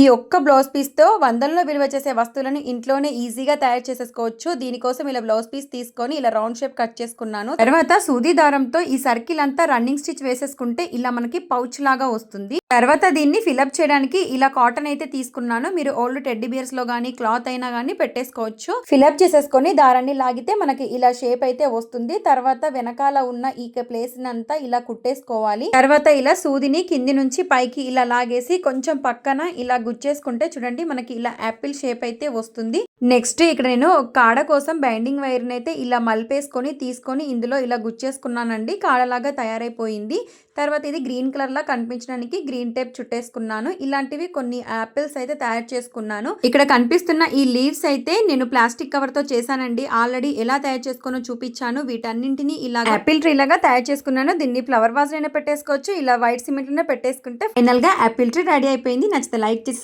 ఈ ఒక్క బ్లౌజ్ పీస్‌తో వందల్లో విలువ చేసే వస్తువులను ఇంట్లోనే ఈజీగా తయారు చేసేసుకోవచ్చు. దీనికోసం ఇలా బ్లౌజ్ పీస్ తీసుకొని ఇలా రౌండ్ షేప్ కట్ చేసుకున్నాను. తర్వాత సూది దారంతో ఈ సర్కిల్ అంతా రన్నింగ్ స్టిచ్ వేసేసుకుంటే ఇలా మనకి పౌచ్ లాగా వస్తుంది. తర్వాత దీన్ని ఫిలప్ చేయడానికి ఇలా కాటన్ అయితే తీసుకున్నాను. మీరు ఓల్డ్ టెడ్డీ బియర్స్ లో గానీ క్లాత్ అయినా గానీ పెట్టేసుకోవచ్చు. ఫిలప్ చేసేసుకొని దారాన్ని లాగితే మనకి ఇలా షేప్ అయితే వస్తుంది. తర్వాత వెనకాల ఉన్న ఈ ప్లేస్ అంతా ఇలా కుట్టేసుకోవాలి. తర్వాత ఇలా సూదిని కింది నుంచి పైకి ఇలా లాగేసి కొంచెం పక్కన ఇలా గుచ్చేసుకుంటే చూడండి మనకి ఇలా యాపిల్ షేప్ అయితే వస్తుంది. నెక్స్ట్ ఇక్కడ నేను కాడ కోసం బైండింగ్ వైర్ అయితే ఇలా మలిపేసుకొని తీసుకొని ఇందులో ఇలా గుచ్చేసుకున్నానండి. కాడలాగా తయారైపోయింది. తర్వాత ఇది గ్రీన్ కలర్ లా కనిపించడానికి గ్రీన్ టేప్ చుట్టేసుకున్నాను. ఇలాంటివి కొన్ని యాపిల్స్ అయితే తయారు చేసుకున్నాను. ఇక్కడ కనిపిస్తున్న ఈ లీవ్స్ అయితే నేను ప్లాస్టిక్ కవర్ తో చేశానండి. ఆల్రెడీ ఎలా తయారు చేసుకోనో చూపించాను. వీటన్నింటినీ ఇలా యాపిల్ ట్రీ లాగా తయారు చేసుకున్నాను. దీన్ని ఫ్లవర్ వాజ్ అయినా పెట్టేసుకోవచ్చు. ఇలా వైట్ సిమెంట్ లోనే పెట్టేసుకుంటే ఫైనల్ గా యాపిల్ ట్రీ రెడీ అయిపోయింది. నచ్చితే లైక్ చేసి